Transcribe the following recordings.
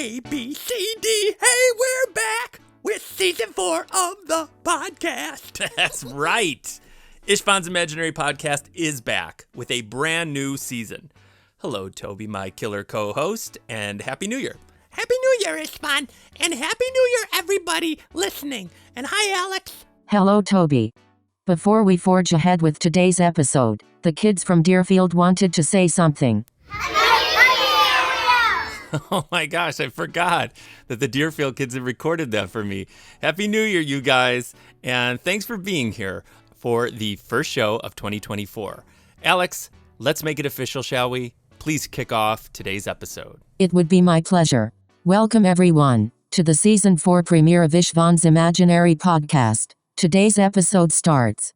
A, B, C, D. Hey, we're back with season 4 of the podcast. That's right. Ishvan's Imaginary Podcast is back with a brand new season. Hello, Toby, my killer co-host, and Happy New Year. Happy New Year, Ishvan, and Happy New Year, everybody listening. And hi, Alex. Hello, Toby. Before we forge ahead with today's episode, the kids from Deerfield wanted to say something. Oh my gosh, I forgot that the Deerfield kids have recorded that for me. Happy New Year, you guys, and thanks for being here for the first show of 2024. Alex, let's make it official, shall we? Please kick off today's episode. It would be my pleasure. Welcome, everyone, to the Season 4 premiere of Ishvan's Imaginary Podcast. Today's episode starts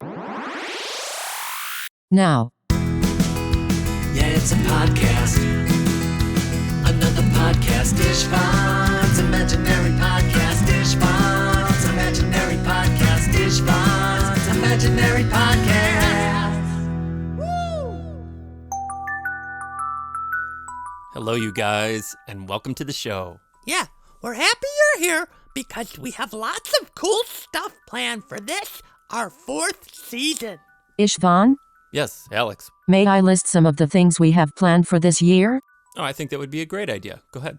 now. Yeah, it's a podcast. Another podcast, Ishvan's Imaginary Podcast, Ishvan's Imaginary Podcast, Ishvan's Imaginary Podcast. Woo! Hello, you guys, and welcome to the show. Yeah, we're happy you're here because we have lots of cool stuff planned for this, our 4th season. Ishvan, Yes, Alex. may I list some of the things we have planned for this year? Oh, I think that would be a great idea. Go ahead.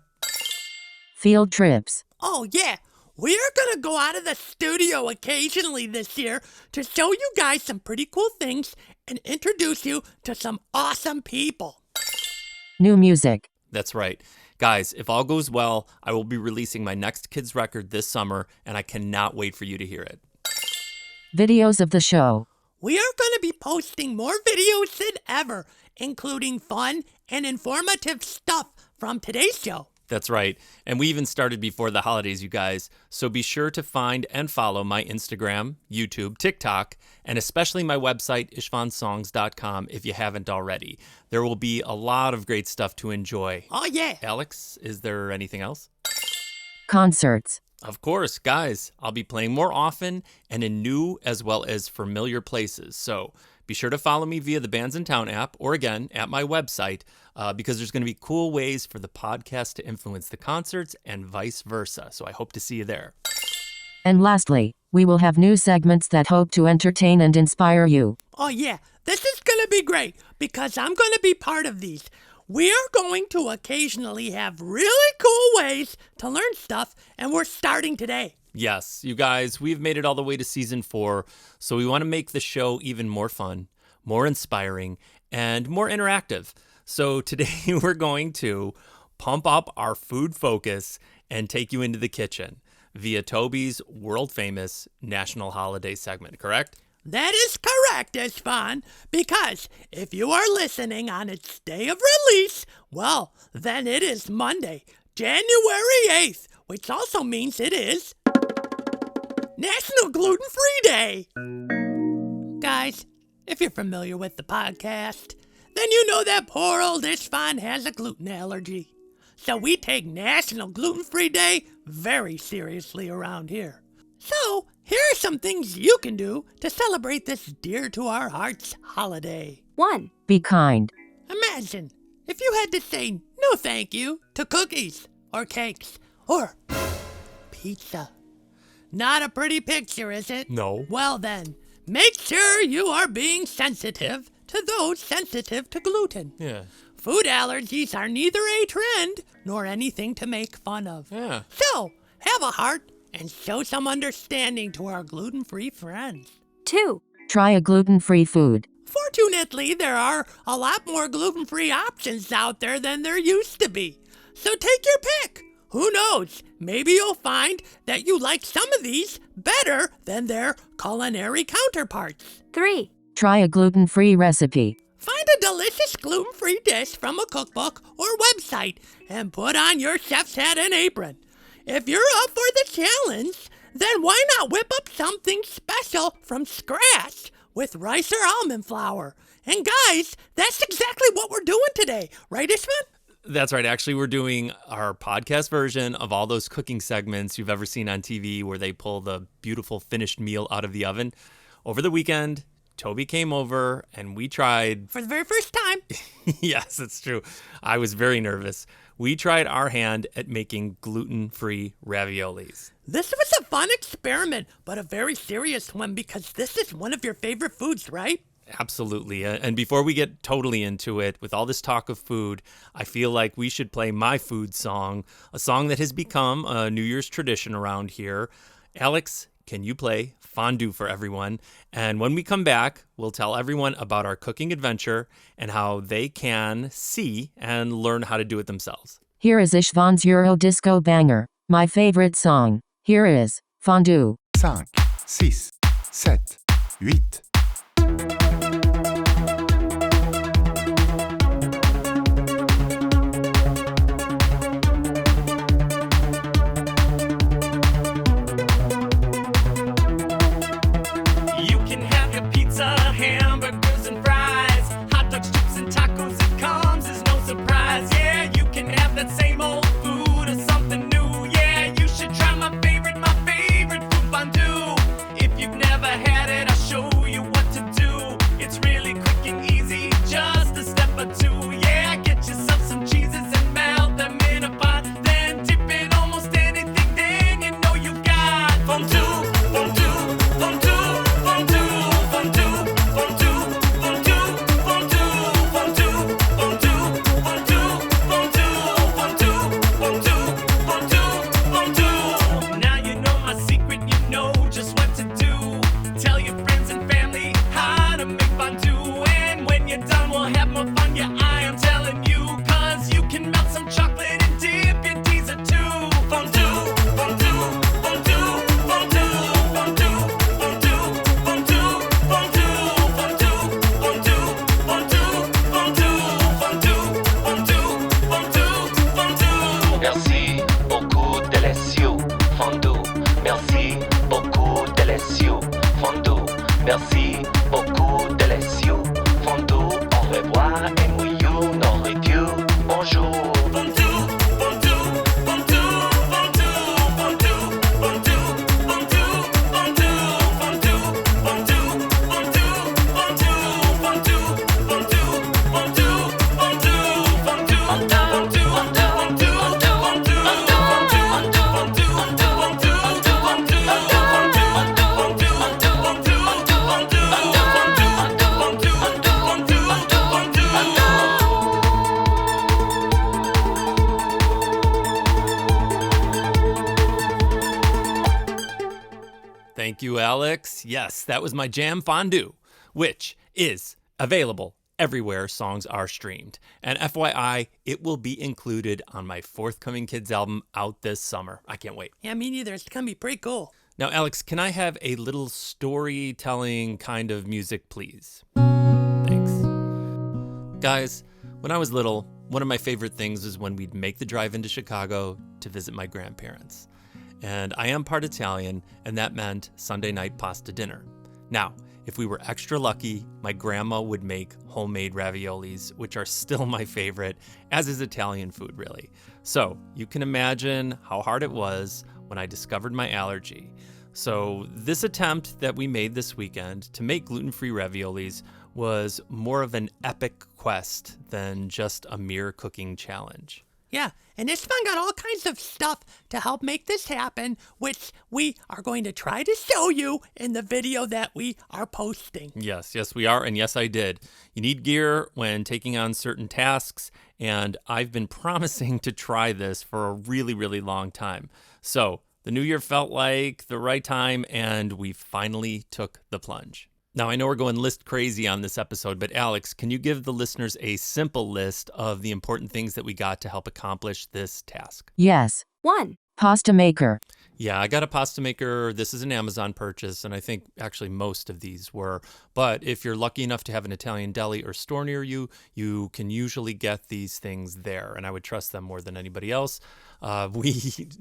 Field trips. Oh, yeah. We are going to go out of the studio occasionally this year to show you guys some pretty cool things and introduce you to some awesome people. New music. That's right. Guys, if all goes well, I will be releasing my next kids record this summer, and I cannot wait for you to hear it. Videos of the show. We are going to be posting more videos than ever, including fun and informative stuff from today's show. That's right. And we even started before the holidays, you guys. So be sure to find and follow my Instagram, YouTube, TikTok, and especially my website, ishvansongs.com, if you haven't already. There will be a lot of great stuff to enjoy. Oh, yeah. Alex, is there anything else? Concerts. Of course, guys. I'll be playing more often and in new as well as familiar places. So be sure to follow me via the Bands in Town app or, again, at my website because there's going to be cool ways for the podcast to influence the concerts and vice versa. So I hope to see you there. And lastly, we will have new segments that hope to entertain and inspire you. Oh, yeah. This is going to be great because I'm going to be part of these. We are going to occasionally have really cool ways to learn stuff, and we're starting today. Yes, you guys, we've made it all the way to season 4, so we want to make the show even more fun, more inspiring, and more interactive. So today we're going to pump up our food focus and take you into the kitchen via Toby's world-famous National Holiday segment, correct? That is correct, Ishvan, because if you are listening on its day of release, well, then it is Monday, January 8th, which also means it is National Gluten-Free Day. Guys, if you're familiar with the podcast, then you know that poor old Ishvan has a gluten allergy. So we take National Gluten-Free Day very seriously around here. So, here are some things you can do to celebrate this dear to our hearts holiday. 1. Be kind. Imagine if you had to say no thank you to cookies or cakes or pizza. Not a pretty picture, is it? No. Well then, make sure you are being sensitive to those sensitive to gluten. Yeah. Food allergies are neither a trend nor anything to make fun of. Yeah. So, have a heart and show some understanding to our gluten-free friends. 2. Try a gluten-free food. Fortunately, there are a lot more gluten-free options out there than there used to be. So take your pick. Who knows? Maybe you'll find that you like some of these better than their culinary counterparts. 3. Try a gluten-free recipe. Find a delicious gluten-free dish from a cookbook or website and put on your chef's hat and apron. If you're up for the challenge, then why not whip up something special from scratch with rice or almond flour? And guys, that's exactly what we're doing today, right, Ishvan? That's right. Actually, we're doing our podcast version of all those cooking segments you've ever seen on TV where they pull the beautiful finished meal out of the oven. Over the weekend, Toby came over and we tried. For the very first time. Yes, it's true. I was very nervous. We tried our hand at making gluten-free raviolis. This was a fun experiment, but a very serious one because this is one of your favorite foods, right? Absolutely. And before we get totally into it, with all this talk of food, I feel like we should play my food song, a song that has become a New Year's tradition around here. Alex, can you play Fondue for everyone? And when we come back, we'll tell everyone about our cooking adventure and how they can see and learn how to do it themselves. Here is Ishvan's Euro disco banger, my favorite song. Here is Fondue. 5, 6, 7, 8. You can have your pizza, hamburgers and fries, hot dogs, chips and tacos. It comes as no surprise. Yeah, you can have that same old food or something new. Yeah, you should try my favorite food fondue. If you've never had it, I'll show you what to do. It's really quick and easy, just a step or two. Yeah, get yourself some cheeses and melt them in a pot, then dip in almost anything. Then you know you got fondue. Now you know my secret, you know just what to do. Tell your friends and family how to make fondue. And when you're done, we'll have more fun, yeah, I am telling you. Cause you can melt some chocolate and dip your teaser too. Fondue, fondue, fondue, fondue, fondue, fondue, fondue, fondue, fondue, fondue, fondue, fondue, fondue, fondue, fondue. Merci beaucoup, délicieux, fondue. Merci beaucoup, délicieux, fondue. Merci beaucoup, délicieux, fondue. Au revoir et mouillou, nourriture, bonjour. Fondue, fondue, fondue, fondue, fondue, fondue, fondue, fondue, fondue, fondue, fondue, fondue, fondue, Thank you, Alex. Yes, that was my jam fondue, which is available everywhere songs are streamed. And FYI, it will be included on my forthcoming kids album out this summer. I can't wait. Yeah, me neither. It's gonna be pretty cool. Now, Alex, can I have a little storytelling kind of music, please? Thanks. Guys, when I was little, one of my favorite things was when we'd make the drive into Chicago to visit my grandparents. And I am part Italian, and that meant Sunday night pasta dinner. Now, if we were extra lucky, my grandma would make homemade raviolis, which are still my favorite, as is Italian food, really. So you can imagine how hard it was when I discovered my allergy. So this attempt that we made this weekend to make gluten-free raviolis was more of an epic quest than just a mere cooking challenge. Yeah, and Istvan got all kinds of stuff to help make this happen, which we are going to try to show you in the video that we are posting. Yes, we are, and yes, I did. You need gear when taking on certain tasks, and I've been promising to try this for a really, really long time. So the new year felt like the right time, and we finally took the plunge. Now, I know we're going list crazy on this episode, but Alex, can you give the listeners a simple list of the important things that we got to help accomplish this task? Yes. 1. Pasta maker. Yeah, I got a pasta maker. This is an Amazon purchase, and I think actually most of these were. But if you're lucky enough to have an Italian deli or store near you, you can usually get these things there, and I would trust them more than anybody else. We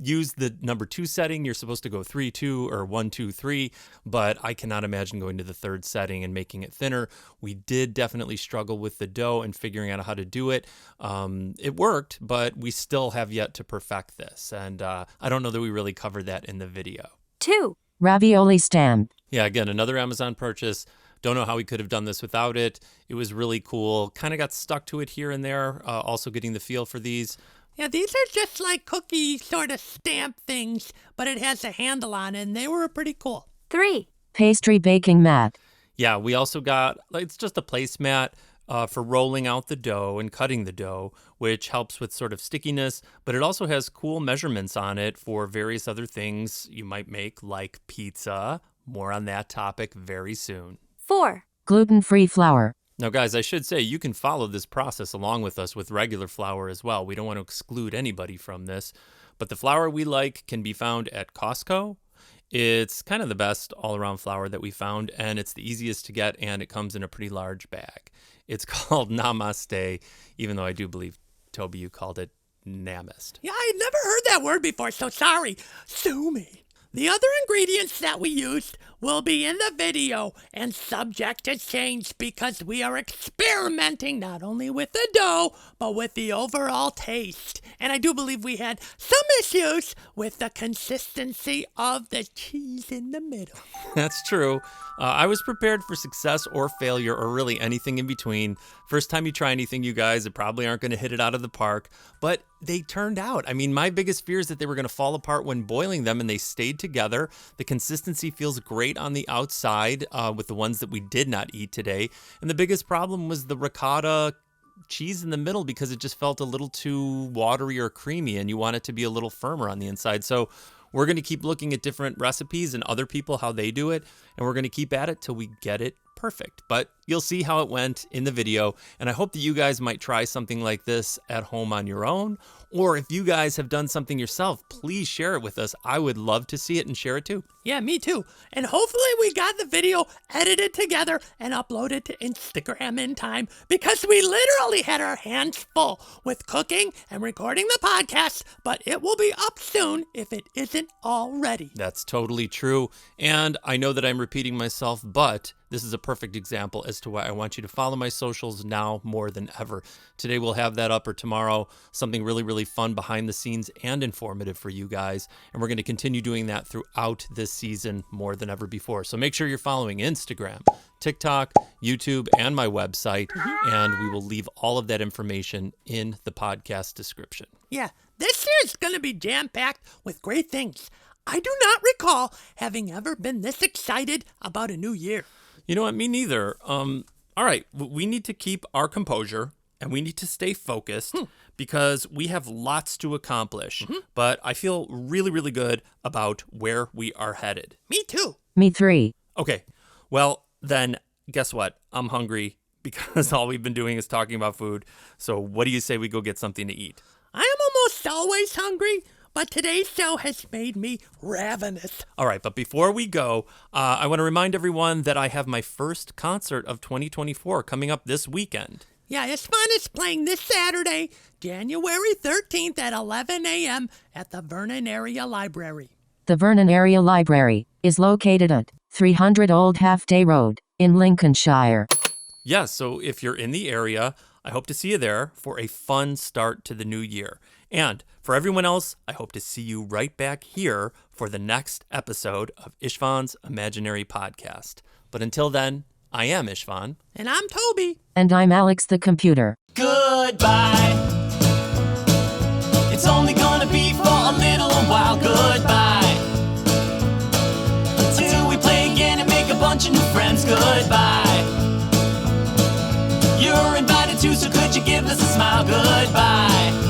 used the number 2 setting. You're supposed to go 3-2 or 1-2-3, but I cannot imagine going to the 3rd setting and making it thinner. We did definitely struggle with the dough and figuring out how to do it. It worked, but we still have yet to perfect this, and I don't know that we really covered that in the video. 2. Ravioli stand. Yeah, again, another Amazon purchase. Don't know how we could have done this without it. It was really cool. Kind of got stuck to it here and there, also getting the feel for these. Yeah, these are just like cookie sort of stamp things, but it has a handle on it, and they were pretty cool. 3. Pastry baking mat. Yeah, we also got, it's just a placemat for rolling out the dough and cutting the dough, which helps with sort of stickiness, but it also has cool measurements on it for various other things you might make, like pizza. More on that topic very soon. 4. Gluten-free flour. Now, guys, I should say you can follow this process along with us with regular flour as well. We don't want to exclude anybody from this, but the flour we like can be found at Costco. It's kind of the best all-around flour that we found, and it's the easiest to get, and it comes in a pretty large bag. It's called Namaste, even though I do believe, Toby, you called it Namist. Yeah, I'd never heard that word before, so sorry. Sue me. The other ingredients that we used will be in the video and subject to change because we are experimenting not only with the dough, but with the overall taste. And I do believe we had some issues with the consistency of the cheese in the middle. That's true. I was prepared for success or failure or really anything in between. First time you try anything, you guys, it probably aren't going to hit it out of the park, but they turned out. I mean, my biggest fear is that they were going to fall apart when boiling them, and they stayed together. The consistency feels great on the outside with the ones that we did not eat today. And the biggest problem was the ricotta cheese in the middle because it just felt a little too watery or creamy, and you want it to be a little firmer on the inside. So we're going to keep looking at different recipes and other people, how they do it, and we're going to keep at it till we get it perfect. But you'll see how it went in the video, and I hope that you guys might try something like this at home on your own, or if you guys have done something yourself, please share it with us. I would love to see it and share it too. Yeah, me too. And hopefully we got the video edited together and uploaded to Instagram in time because we literally had our hands full with cooking and recording the podcast, but it will be up soon if it isn't already. That's totally true. And I know that I'm repeating myself, but this is a perfect example as to why I want you to follow my socials now more than ever. Today we'll have that up, or tomorrow, something really, really fun behind the scenes and informative for you guys. And we're going to continue doing that throughout this season more than ever before. So make sure you're following Instagram, TikTok, YouTube, and my website. And we will leave all of that information in the podcast description. Yeah, this year is going to be jam-packed with great things. I do not recall having ever been this excited about a new year. You know what? Me neither. All right. We need to keep our composure and we need to stay focused because we have lots to accomplish. But I feel really, really good about where we are headed. Me too. Me 3. Okay. Well, then guess what? I'm hungry because all we've been doing is talking about food. So what do you say we go get something to eat? I am almost always hungry, but today's show has made me ravenous. All right, but before we go, I want to remind everyone that I have my first concert of 2024 coming up this weekend. Yeah, Ishvan is playing this Saturday, January 13th at 11 a.m. at the Vernon Area Library. The Vernon Area Library is located at 300 Old Half Day Road in Lincolnshire. Yes, so if you're in the area, I hope to see you there for a fun start to the new year. And for everyone else, I hope to see you right back here for the next episode of Ishvan's Imaginary Podcast. But until then, I am Ishvan. And I'm Toby. And I'm Alex the Computer. Goodbye. It's only gonna be for a little while. Goodbye. Till we play again and make a bunch of new friends. Goodbye. You're invited too, so could you give us a smile? Goodbye.